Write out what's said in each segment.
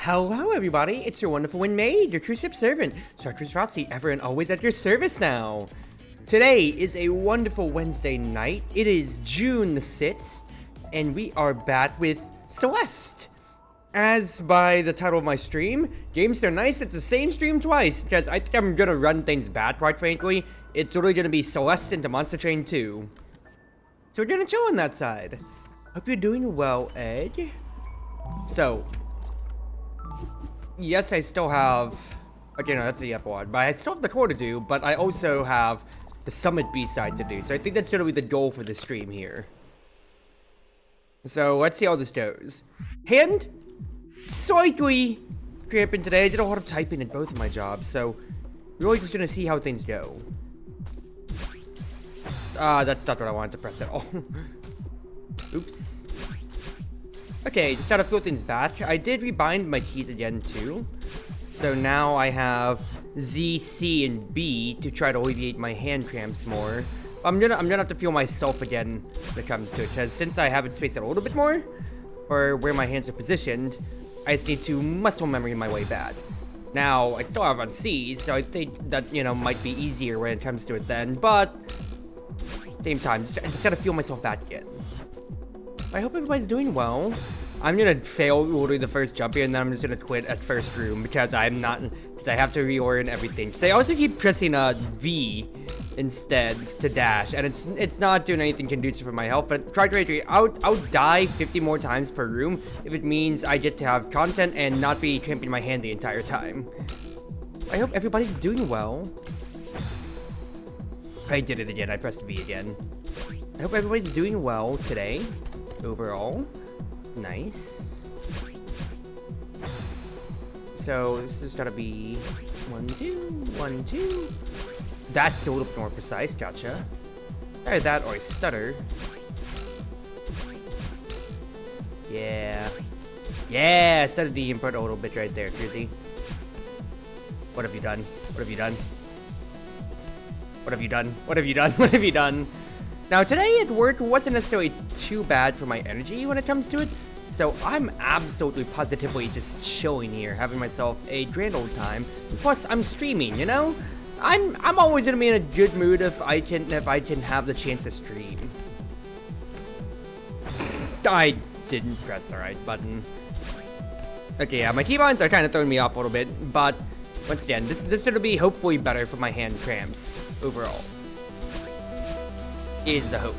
Hello everybody, it's your Wonderful Wind Mage, your Cruz Ship servant, Chartreuse Proxy, ever and always at your service now. Today is a wonderful Wednesday night. It is June the 6th, and we are back with Celeste. As by the title of my stream, Games So Nice, it's the same stream twice, because I think I'm gonna run things back, quite frankly. It's literally gonna be Celeste into Monster Train 2. So we're gonna chill on that side. Hope you're doing well, Ed. So, yes, I still have... Okay, no, that's the epilogue. But I still have the core to do, but I also have the Summit B-side to do. So I think that's going to be the goal for the stream here. So let's see how this goes. Hand slightly cramping today. I did a lot of typing in both of my jobs, so really just going to see how things go. That's not what I wanted to press at all. Oops. Okay, just gotta throw things back. I did rebind my keys again too. So now I have Z, C, and B to try to alleviate my hand cramps more. I'm gonna have to feel myself again when it comes to it, because since I have it spaced out a little bit more for where my hands are positioned, I just need to muscle memory my way back. Now, I still have on C, so I think that, you know, might be easier when it comes to it then, but same time, I just gotta feel myself back again. I hope everybody's doing well. I'm gonna fail literally the first jump here, and then I'm just gonna quit at first room because I have to reorient everything. So I also keep pressing V instead to dash, and it's not doing anything conducive for my health. But try to wait. I'll die 50 more times per room if it means I get to have content and not be cramping my hand the entire time. I hope everybody's doing well. I did it again. I pressed V again. I hope everybody's doing well today. Overall, nice. So this is gotta be 1, 2, 1, 2. That's a little bit more precise. Gotcha. Either that or a stutter. Yeah. Yeah, stutter the input a little bit right there, Cruzy. What have you done? What have you done? What have you done? What have you done? What have you done? Now, today at work wasn't necessarily too bad for my energy when it comes to it, so I'm absolutely positively just chilling here, having myself a grand old time. Plus, I'm streaming, you know? I'm always gonna be in a good mood if I can have the chance to stream. I didn't press the right button. Okay, yeah, my keybinds are kind of throwing me off a little bit, but once again, this is gonna be hopefully better for my hand cramps overall. Is the hope.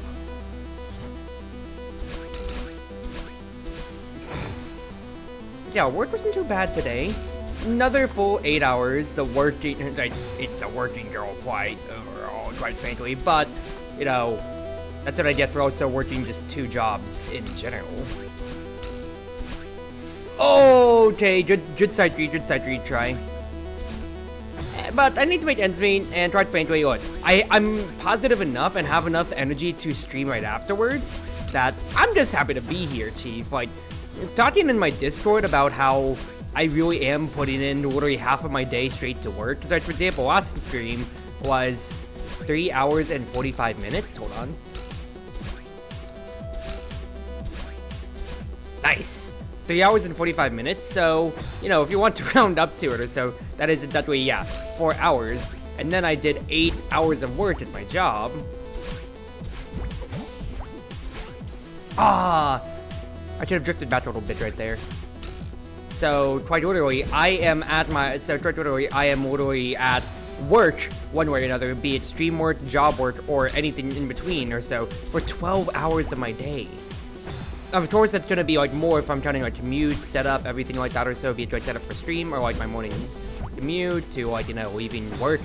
Yeah, work wasn't too bad today. Another full 8 hours. The working, it's the working girl quite overall, quite frankly. But, you know, that's what I get for also working just 2 jobs in general. Okay, good side read, try. But I need to make ends meet, and quite frankly, look, I'm positive enough and have enough energy to stream right afterwards that I'm just happy to be here, Chief. Like, talking in my Discord about how I really am putting in literally half of my day straight to work. Because, like, for example, last stream was 3 hours and 45 minutes. Hold on. Nice. 3 hours and 45 minutes, so, you know, if you want to round up to it or so, that is exactly, yeah, 4 hours. And then I did 8 hours of work at my job. I could have drifted back a little bit right there. So, quite literally, I am literally at work, one way or another, be it stream work, job work, or anything in between or so, for 12 hours of my day. Of course, that's gonna be like more if I'm counting like commute, setup, everything like that or so, be it like setup for stream or like my morning commute to like, you know, leaving work.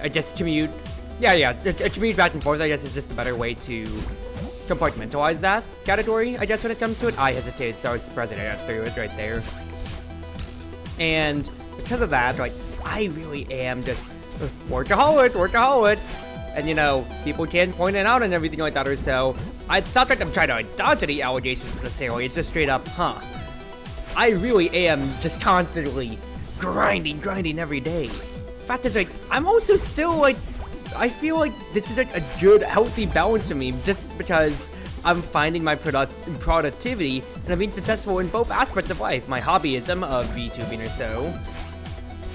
I just commute. Yeah, a commute back and forth, I guess, is just a better way to compartmentalize that category, I guess, when it comes to it. I hesitated, so I was surprised I got through it right there. And because of that, like, I really am just workaholic. And, you know, people can point it out and everything like that or so. It's not like I'm trying to like, dodge any allegations necessarily. It's just straight up, I really am just constantly grinding every day. The fact is, like, I'm also still, like, I feel like this is, like, a good, healthy balance to me just because I'm finding my productivity, and I'm being successful in both aspects of life. My hobbyism of VTubing or so,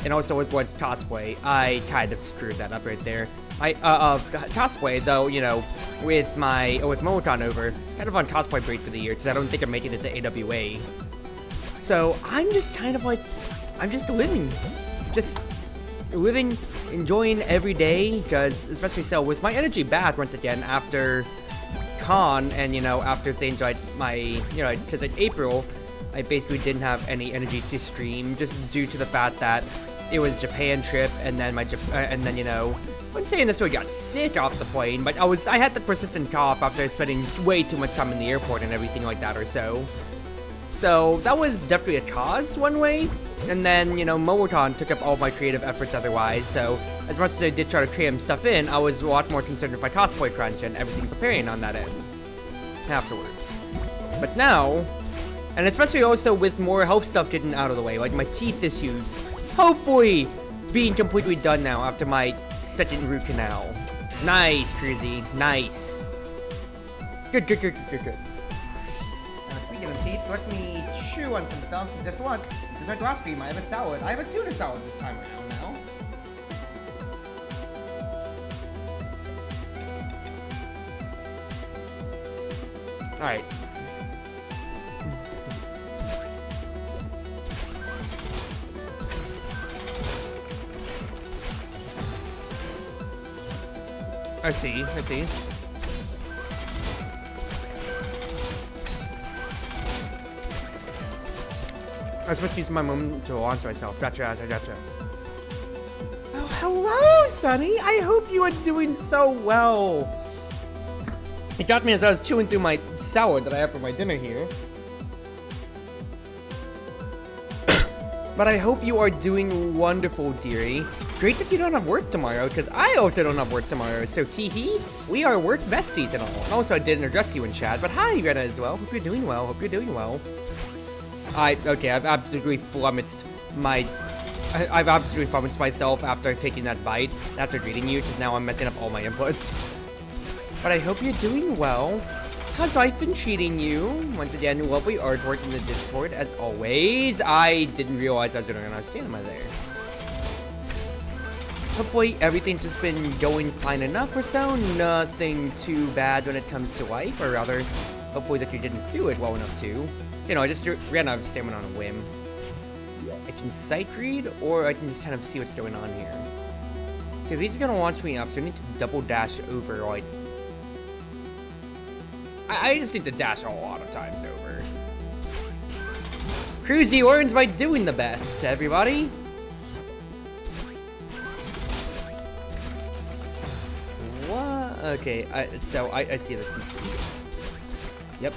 and also with what's cosplay. I kind of screwed that up right there. Cosplay, though, you know, with Momoton over, kind of on cosplay break for the year, because I don't think I'm making it to AWA. So, I'm just kind of like, I'm just living, enjoying every day, because, especially so, with my energy back once again after Con, and, you know, after things like because in April, I basically didn't have any energy to stream, just due to the fact that it was Japan trip, and then you know, I wouldn't say I necessarily got sick off the plane, but I had the persistent cough after spending way too much time in the airport and everything like that or so. So that was definitely a cause one way, and then, you know, Momoton took up all my creative efforts otherwise, so as much as I did try to cram stuff in, I was a lot more concerned with my cosplay crunch and everything preparing on that end afterwards. But now, and especially also with more health stuff getting out of the way, like my teeth issues, hopefully being completely done now after my second root canal. Nice, Cruzy. Nice. Good. Speaking of teeth, let me chew on some stuff. Guess what? Because like last stream, I have a salad. I have a tuna salad this time around now. Alright. I see. I was supposed to use my moment to launch myself. Gotcha. Oh, hello, Sonny. I hope you are doing so well. It got me as I was chewing through my salad that I have for my dinner here. But I hope you are doing wonderful, dearie. Great that you don't have work tomorrow, because I also don't have work tomorrow. So, teehee, we are work besties and all. And also, I didn't address you in chat, but hi, Rena, as well. Hope you're doing well. Okay, I've absolutely flummoxed myself after taking that bite, after greeting you, because now I'm messing up all my inputs. But I hope you're doing well. How's life been treating you? Once again, lovely artwork in the Discord, as always. I didn't realize I was doing another stamina there. Hopefully everything's just been going fine enough or so. Nothing too bad when it comes to life, or rather, hopefully that you didn't do it well enough to. You know, I just ran out of stamina on a whim. I can sight read, or I can just kind of see what's going on here. So these are gonna launch me up, so I need to double dash over, like... I just need to dash a lot of times over. Cruzy earns by doing the best, everybody. What? Okay, so I see the conceit. Yep.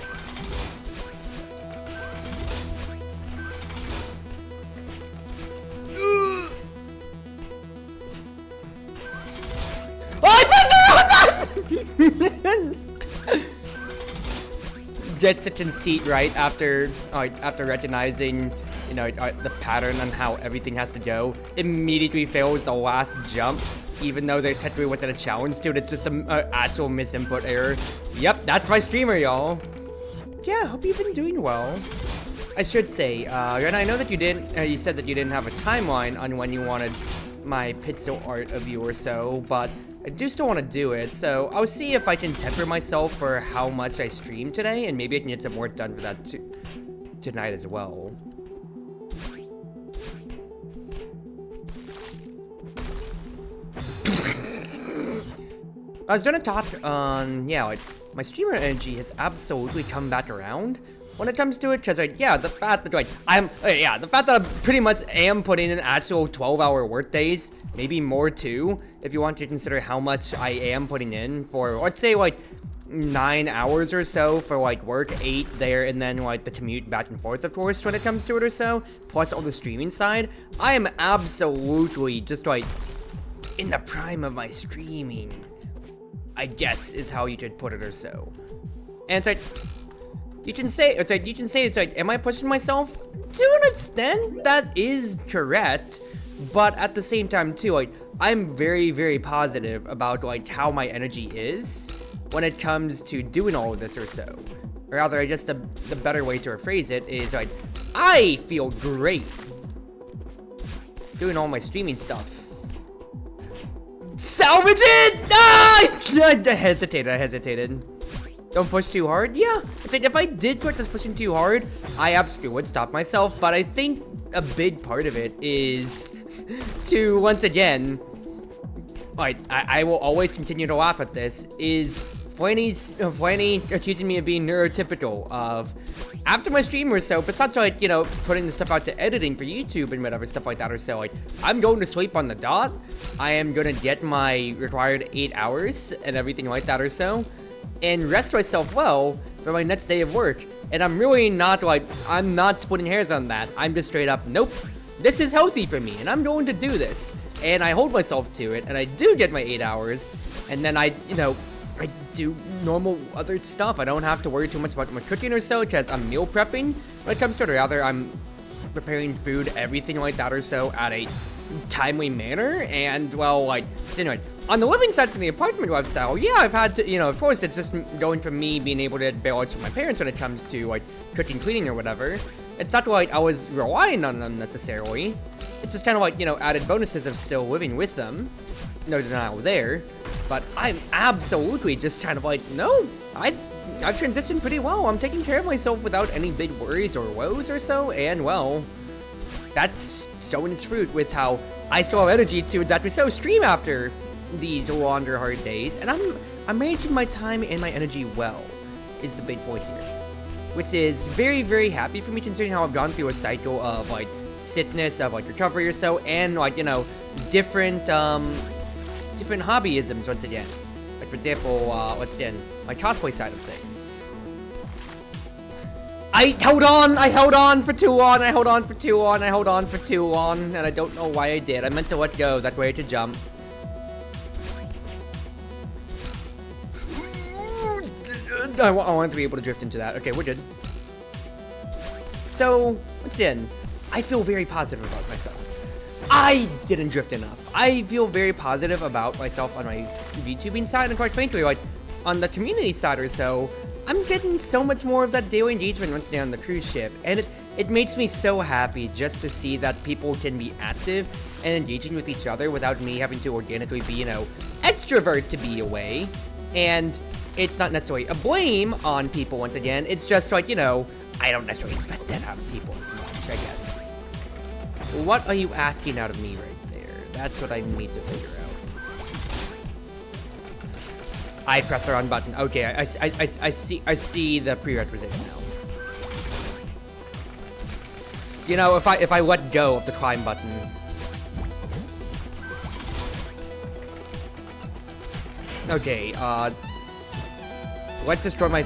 Gets the conceit right after recognizing, you know, the pattern on how everything has to go. Immediately fails the last jump, even though there technically wasn't a challenge to it. It's just an actual misinput error. Yep, that's my streamer, y'all. Yeah, hope you've been doing well. I should say, and I know that you didn't. You said that you didn't have a timeline on when you wanted my pixel art of you or so, but I do still want to do it, so I'll see if I can temper myself for how much I stream today, and maybe I can get some work done for that tonight as well. I was gonna talk on, yeah, like, my streamer energy has absolutely come back around when it comes to it, because, like, yeah, the fact that, like, the fact that I pretty much am putting in actual 12-hour work days, maybe more too, if you want to consider how much I am putting in for, let's say, like, 9 hours or so for, like, work, 8 there, and then, like, the commute back and forth, of course, when it comes to it or so, plus all the streaming side. I am absolutely just, like, in the prime of my streaming, I guess, is how you could put it or so. And it's like, you can say, it's like, am I pushing myself? To an extent, that is correct. But at the same time, too, like, I'm very, very positive about, like, how my energy is. when it comes to doing all of this or so. Or rather, I guess the better way to rephrase it is like, I feel great doing all my streaming stuff. Salvage it! Ah! I hesitated. Don't push too hard? Yeah. It's like, if I did feel like I was pushing too hard, I absolutely would stop myself, but I think a big part of it is to, once again, like, I will always continue to laugh at this, is Flanny accusing me of being neurotypical of, after my stream or so, besides like, you know, putting the stuff out to editing for YouTube and whatever, stuff like that or so, like, I'm going to sleep on the dot, I am gonna get my required 8 hours and everything like that or so, and rest myself well for my next day of work. And I'm really not like, I'm not splitting hairs on that. I'm just straight up, nope, this is healthy for me, and I'm going to do this. And I hold myself to it, and I do get my 8 hours, and then I, you know, I do normal other stuff. I don't have to worry too much about my cooking or so, because I'm meal prepping when it comes to it, or rather, I'm preparing food, everything like that or so, at a timely manner, and, well, like, so anyway, on the living side from the apartment lifestyle, yeah, I've had to, you know, of course, it's just going from me being able to bail out from my parents when it comes to, like, cooking, cleaning, or whatever. It's not like I was relying on them necessarily. It's just kind of like, you know, added bonuses of still living with them. No denial there. But I'm absolutely just kind of like, no, I've transitioned pretty well. I'm taking care of myself without any big worries or woes or so, and, well, that's showing its fruit with how I still have energy to exactly so stream after these longer hard days, and I'm managing my time and my energy well, is the big point here, which is very, very happy for me considering how I've gone through a cycle of like sickness, of like recovery or so, and like, you know, different hobbyisms once again. Like, for example, once again, my cosplay side of things. I held on for too long, and I don't know why I did. I meant to let go, that way to jump. I want to be able to drift into that. Okay, we're good. So, once again, I feel very positive about myself. I didn't drift enough. I feel very positive about myself on my VTubing side, and quite frankly, like, on the community side or so, I'm getting so much more of that daily engagement once again on the cruise ship, and it makes me so happy just to see that people can be active and engaging with each other without me having to organically be, you know, extrovert to be away. And it's not necessarily a blame on people once again, it's just like, you know, I don't necessarily expect that out of people as much, I guess. What are you asking out of me right there? That's what I need to figure out. I press the wrong button. Okay, I see the prerequisites now. You know, if I let go of the climb button. Okay, let's destroy my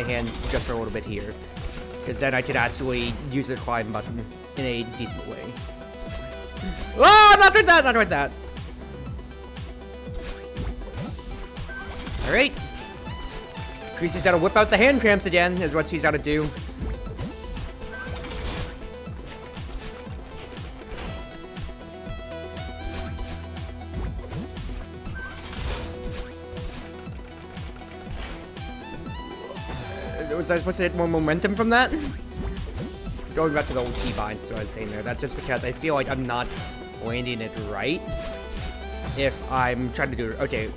hand just for a little bit here, because then I could actually use the climb button in a decent way. Oh, not with that. All right, Creasy's got to whip out the hand cramps again, is what she's got to do. Was I supposed to get more momentum from that? Going back to the old keybinds, so I was saying there. That's just because I feel like I'm not landing it right. If I'm trying to do it. Okay,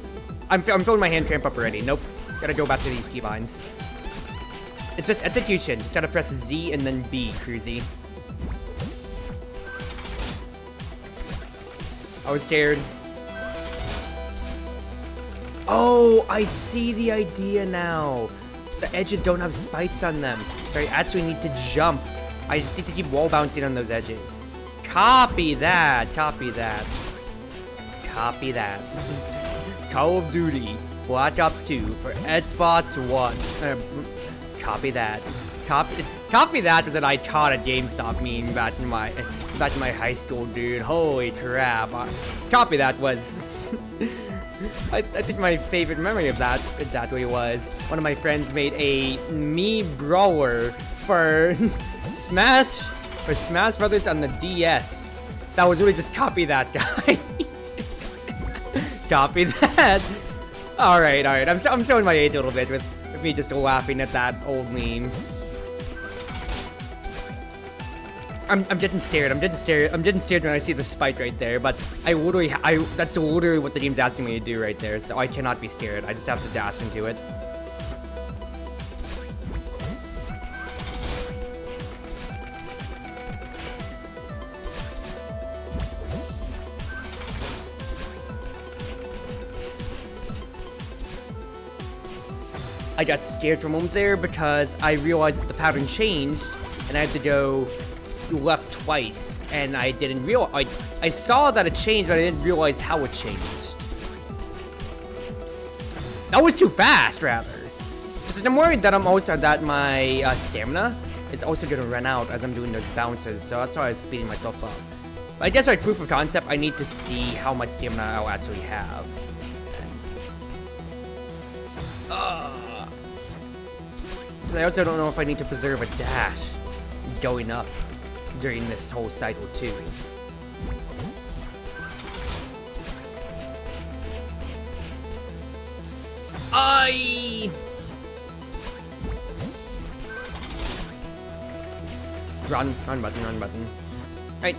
I'm filling my hand cramp up already. Nope. Gotta go back to these keybinds. It's just execution. Just gotta press Z and then B, Cruzy. I was scared. Oh, I see the idea now. The edges don't have spikes on them, so I actually need to jump. I just need to keep wall bouncing on those edges. Copy that. Copy that. Call of Duty Black Ops 2 for Xbox One. Copy that. Copy that was an iconic GameStop meme back in my high school, dude. Holy crap. Copy that was... I think my favorite memory of that exactly was one of my friends made a Mii brawler for Smash Brothers on the DS. That was really just copy that guy. Copy that. Alright. I'm showing my age a little bit with me just laughing at that old meme. I'm getting scared. I'm getting scared when I see the spike right there. But that's literally what the game's asking me to do right there. So I cannot be scared. I just have to dash into it. I got scared for a moment there because I realized that the pattern changed and I had to go left twice, and I didn't realize. I saw that it changed, but I didn't realize how it changed. That was too fast, rather. Because I'm worried that my stamina is also gonna run out as I'm doing those bounces, so that's why I was speeding myself up. But I guess like proof of concept, I need to see how much stamina I'll actually have. I also don't know if I need to preserve a dash going up during this whole cycle too. Run button. Alright.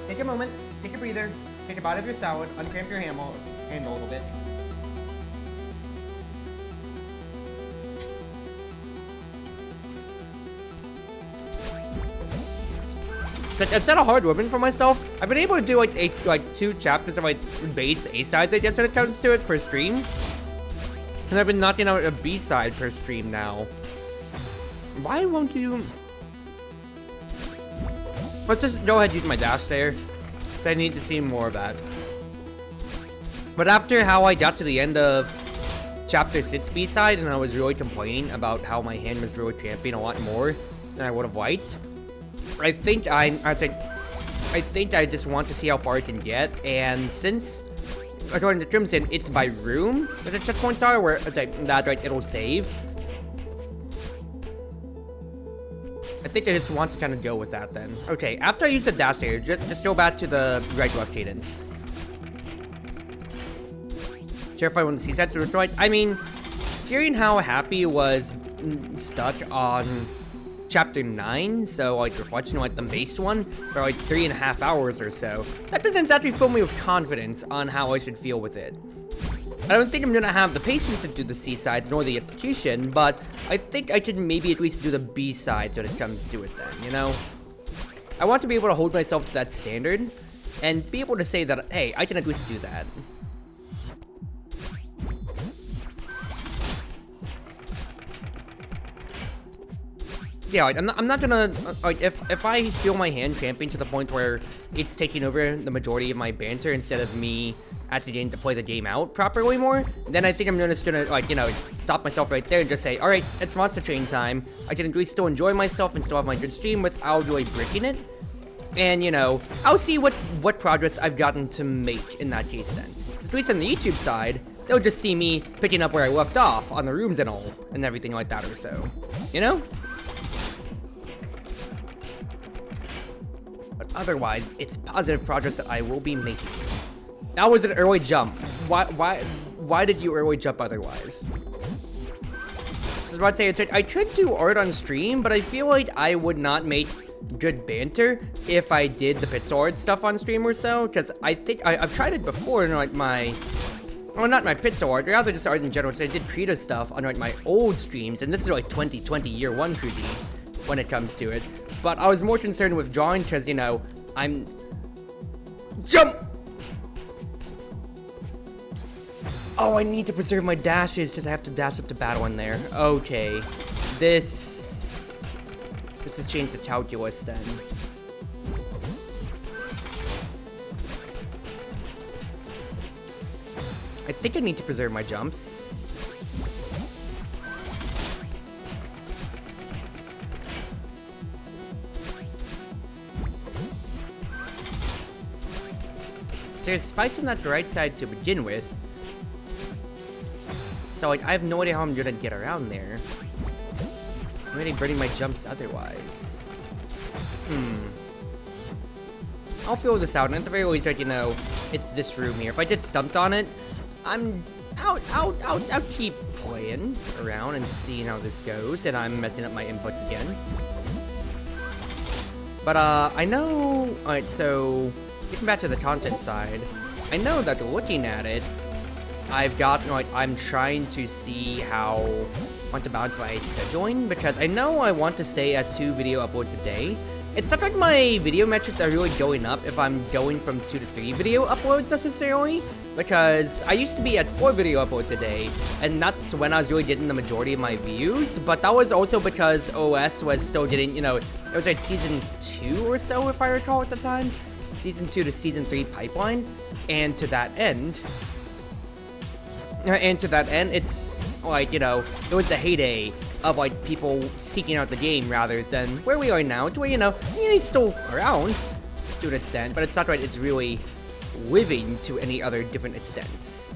Take a moment, take a breather, take a bite of your salad, uncramp your handle a little bit. I've set a hard limit for myself. I've been able to do like 2 chapters of my base A-sides, I guess, when it comes to it, per stream. And I've been knocking out a B-side per stream now. Why won't you... Let's just go ahead and use my dash there. I need to see more of that. But after how I got to the end of chapter 6 B-side and I was really complaining about how my hand was really cramping a lot more than I would have liked, I think I just want to see how far I can get, and since, according to Crimson, it's by room that the checkpoints are, where it's like that, right, it'll save. I think I just want to kind of go with that then. Okay, after I use the dash here, just go back to the right-left cadence. Terrify when the C-sides are destroyed. I mean, hearing how Happy was stuck on chapter 9, so like reflection, like the base one, for like 3.5 hours or so, that doesn't exactly fill me with confidence on how I should feel with it. I don't think I'm gonna have the patience to do the C-sides nor the execution, but I think I can maybe at least do the B-sides when it comes to it then, you know? I want to be able to hold myself to that standard and be able to say that, hey, I can at least do that. Yeah, like, I'm not gonna, like, if I feel my hand cramping to the point where it's taking over the majority of my banter instead of me actually getting to play the game out properly more, then I think I'm just gonna, like, you know, stop myself right there and just say, alright, it's Monster Train time. I can at least still enjoy myself and still have my good stream without really breaking it. And, you know, I'll see what progress I've gotten to make in that case then. At least on the YouTube side, they'll just see me picking up where I left off on the rooms and all, and everything like that or so. You know? Otherwise, it's positive progress that I will be making. That was an early jump. Why did you early jump otherwise? So I was about to say, I could do art on stream, but I feel like I would not make good banter if I did the pixel art stuff on stream or so, because I think I've tried it before in like my, well, not my pixel art, rather just art in general, because I did creator stuff on like my old streams, and this is like 2020 year 1 Cruzy when it comes to it. But I was more concerned with drawing because, you know, Jump! Oh, I need to preserve my dashes because I have to dash up to battle in there. Okay. This has changed the calculus then. I think I need to preserve my jumps. There's spikes on that right side to begin with. So, like, I have no idea how I'm gonna get around there. I'm really burning my jumps otherwise. I'll figure this out, and at the very least, like, you know, it's this room here. If I get stumped on it, I'm I'll keep playing around and seeing how this goes, and I'm messing up my inputs again. But I know, alright, so getting back to the content side, I know that looking at it, I've gotten, like, I'm trying to see how I want to balance my scheduling, because I know I want to stay at 2 video uploads a day. It's not like my video metrics are really going up if I'm going from 2 to 3 video uploads necessarily, because I used to be at 4 video uploads a day, and that's when I was really getting the majority of my views, but that was also because OS was still getting, you know, it was like season 2 or so, if I recall at the time, season 2 to season 3 pipeline, and to that end, it's like, you know, it was the heyday of like people seeking out the game rather than where we are now, to where, you know, he's still around to an extent, but it's not right, it's really living to any other different extents.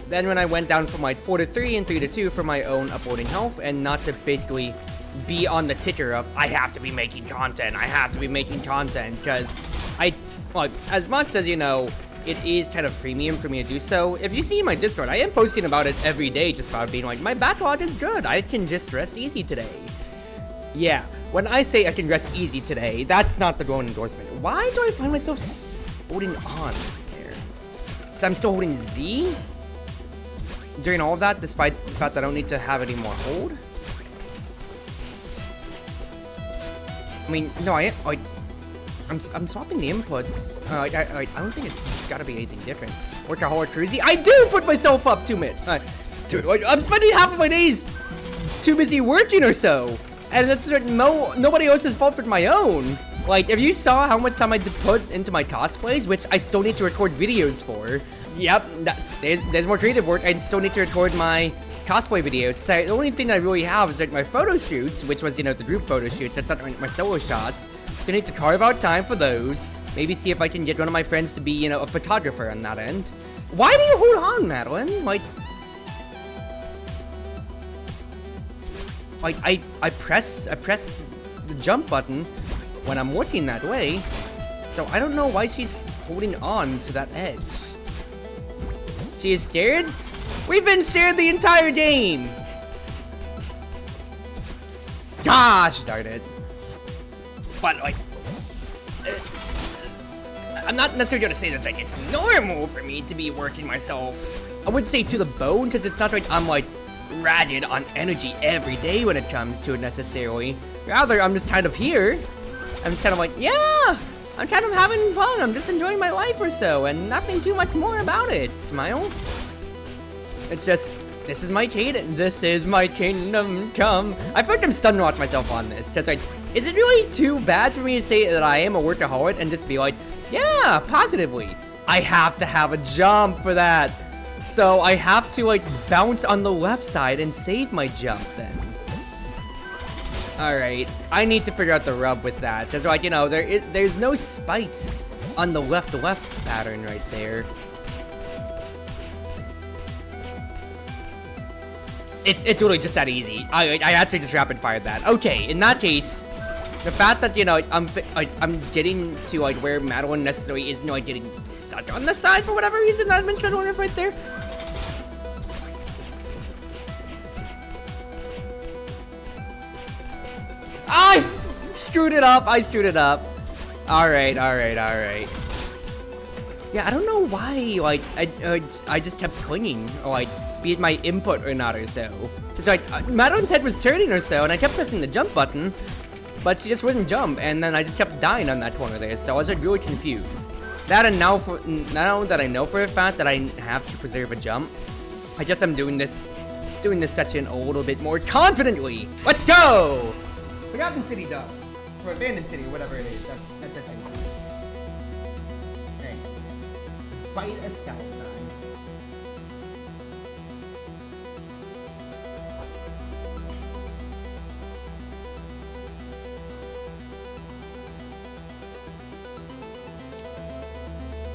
Then when I went down from like 4 to 3 and 3 to 2 for my own uploading health, and not to basically be on the ticker of, I have to be making content, because like, as much as, you know, it is kind of freemium for me to do so, if you see my Discord, I am posting about it every day, just about being like, my backlog is good, I can just rest easy today. Yeah, when I say I can rest easy today, that's not the glowing endorsement. Why do I find myself holding on there? So I'm still holding Z during all of that, despite the fact that I don't need to have any more hold? I mean, no, I'm swapping the inputs. I don't think it's gotta be anything different. Workaholic Cruzy, I do put myself up 2 minutes. Dude, I'm spending half of my days too busy working or so. And that's nobody else's fault but my own. Like, if you saw how much time I put into my cosplays, which I still need to record videos for. Yep, there's more creative work. I still need to record my cosplay videos. So the only thing I really have is like my photo shoots, which was, you know, the group photo shoots. That's not my solo shots. So I need to carve out time for those. Maybe see if I can get one of my friends to be, you know, a photographer on that end. Why do you hold on, Madeline? Like I press the jump button when I'm working that way. So I don't know why she's holding on to that edge. She is scared? We've been scared the entire game! Gosh darn it. But like, I'm not necessarily gonna say that like it's normal for me to be working myself, I wouldn't say to the bone, because it's not like I'm like ragged on energy every day when it comes to it necessarily. Rather, I'm just kind of here. I'm just kind of like, yeah, I'm kind of having fun. I'm just enjoying my life or so, and nothing too much more about it. Smile. It's just, this is my kingdom. This is my kingdom come. I feel like I'm stunned to watch myself on this, because like, is it really too bad for me to say that I am a workaholic and just be like, yeah, positively. I have to have a jump for that. So I have to like bounce on the left side and save my jump then. Alright, I need to figure out the rub with that. Because like, you know, there's no spikes on the left pattern right there. It's really just that easy. I actually just rapid fired that. Okay, in that case, the fact that, you know, I'm getting to like where Madeline necessarily isn't like getting stuck on the side for whatever reason, that administrator right there. I screwed it up. I screwed it up. Alright. Yeah, I don't know why, like, I just kept clinging, or like, be it my input or not or so. It's like, Madeline's head was turning or so, and I kept pressing the jump button, but she just wouldn't jump, and then I just kept dying on that corner there, so I was like really confused. That and now that I know for a fact that I have to preserve a jump, I guess I'm doing this section a little bit more confidently. Let's go! Forgotten City done. Or Abandoned City, whatever it is. That's the thing. Okay. Fight a south time.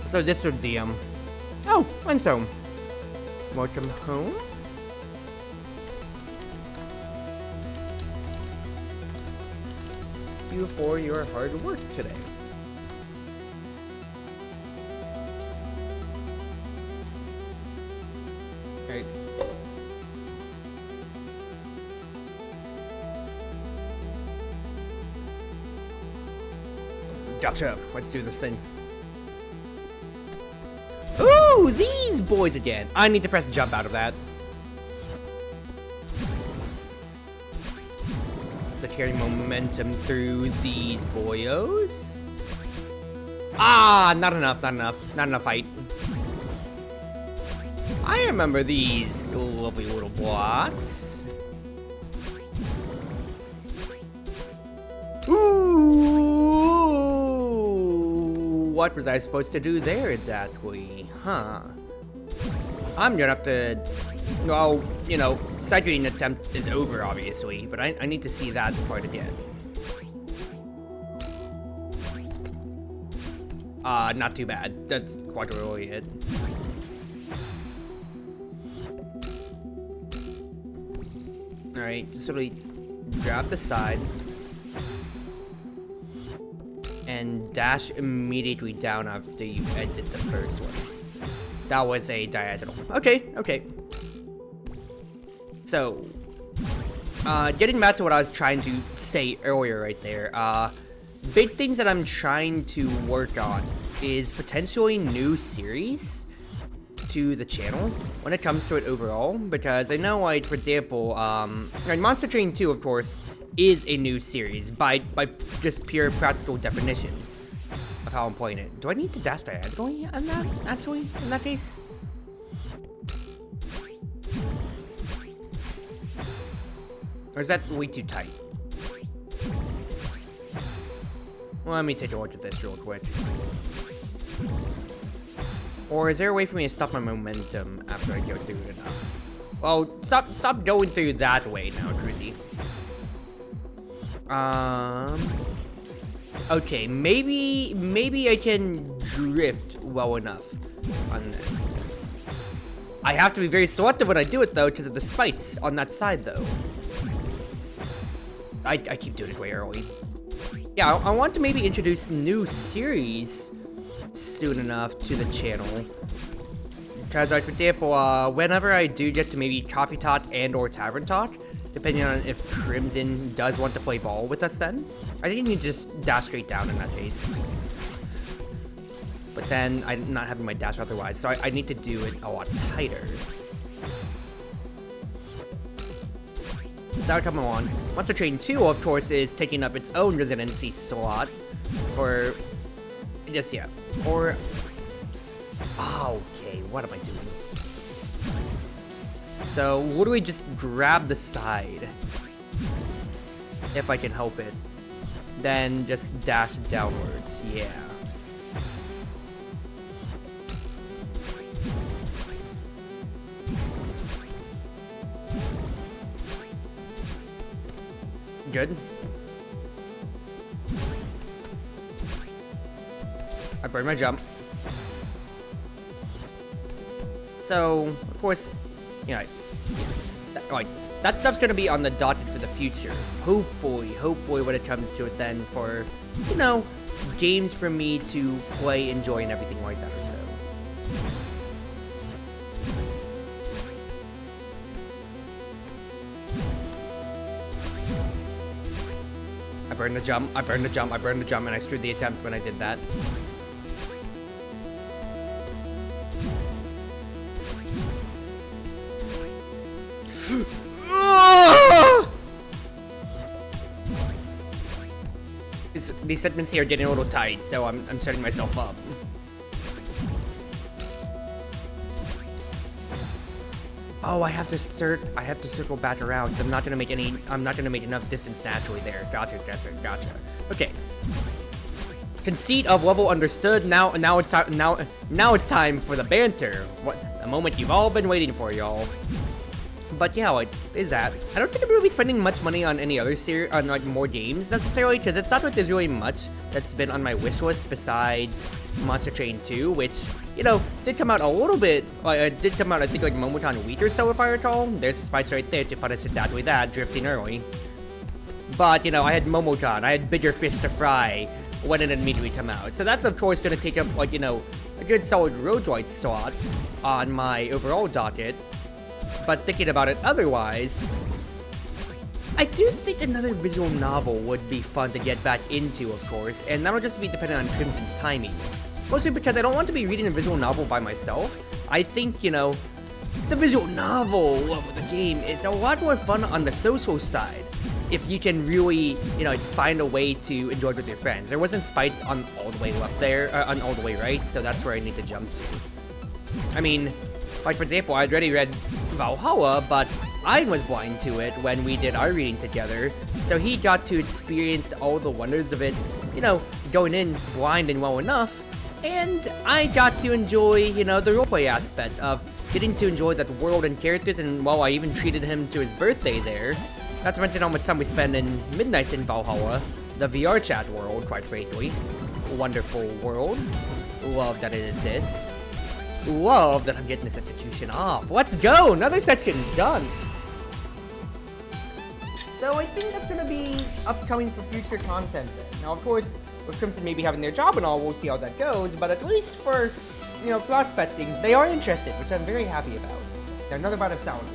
So this would be, oh, and so. Welcome home. You for your hard work today. Gotcha. Let's do this thing. Ooh, these boys again. I need to press jump out of that. To carry momentum through these boyos. Ah, not enough, not enough. Not enough height. I remember these lovely little blocks. Ooh, what was I supposed to do there exactly? Huh. I'm gonna have to, well, you know, side reading attempt is over, obviously, but I need to see that part again. Not too bad. That's quite really it. Alright, just sort of grab the side. And dash immediately down after you exit the first one. That was a diagonal. Okay, okay. So, getting back to what I was trying to say earlier right there, big things that I'm trying to work on is potentially new series to the channel when it comes to it overall, because I know, like, for example, Monster Train 2, of course, is a new series by just pure practical definition of how I'm playing it. Do I need to dash diagonally on that, actually, in that case? Or is that way too tight? Well, let me take a look at this real quick. Or is there a way for me to stop my momentum after I go through it enough? Well, stop going through that way now, Cruzy. Okay, maybe I can drift well enough on that. I have to be very selective when I do it, though, because of the spikes on that side, though. I keep doing it way early. Yeah, I want to maybe introduce new series soon enough to the channel. Because, like, for example, whenever I do get to maybe Coffee Talk and or Tavern Talk, depending on if Crimson does want to play ball with us then, I think you need to just dash straight down in that case. But then I'm not having my dash otherwise, so I need to do it a lot tighter. So that'll come along. Monster Train 2, of course, is taking up its own residency slot for just, yeah. Or, okay, what am I doing? So, literally just grab the side, if I can help it. Then just dash downwards, yeah. Good. I burned my jump. So, of course, you know, that stuff's gonna be on the docket for the future. Hopefully when it comes to it then for, you know, games for me to play, enjoy, and everything like that or so. I burned the jump, and I screwed the attempt when I did that. These segments here are getting a little tight, so I'm setting myself up. Oh, I have to circle back around, because I'm not gonna make enough distance naturally there. Gotcha. Okay. Conceit of level understood. Now it's time for the banter. A moment you've all been waiting for, y'all. But yeah, what is that? I don't think I'm really spending much money on any other series, on like more games necessarily, because it's not like there's really much that's been on my wish list besides Monster Train 2, which, you know, did come out a little bit. Did come out, I think, like Momocon a week or so, if I recall. There's the spikes right there to punish exactly that, drifting early. But you know, I had Momocon, I had bigger fish to fry when it immediately come out. So that's of course going to take up, like, you know, a good solid roguelite slot on my overall docket. But thinking about it otherwise, I do think another visual novel would be fun to get back into, of course, and that'll just be dependent on Crimson's timing. Mostly because I don't want to be reading a visual novel by myself. I think, you know, the visual novel of the game is a lot more fun on the social side if you can really, you know, find a way to enjoy it with your friends. There wasn't spites on all the way left there, on all the way right, so that's where I need to jump to. I mean, like for example, I'd already read Valhalla, but I was blind to it when we did our reading together, so he got to experience all the wonders of it, you know, going in blind and well enough, and I got to enjoy, you know, the roleplay aspect of getting to enjoy that world and characters, and well, I even treated him to his birthday there. Not to mention how much time we spend in Midnights in Valhalla, the VR chat world, quite frankly. Wonderful world. Love that it exists. Love that I'm getting this execution off. Let's go! Another section done! So I think that's gonna be upcoming for future content then. Now, of course, with Crimson maybe having their job and all, we'll see how that goes, but at least for, you know, prospecting, they are interested, which I'm very happy about. Now, another bite of sound.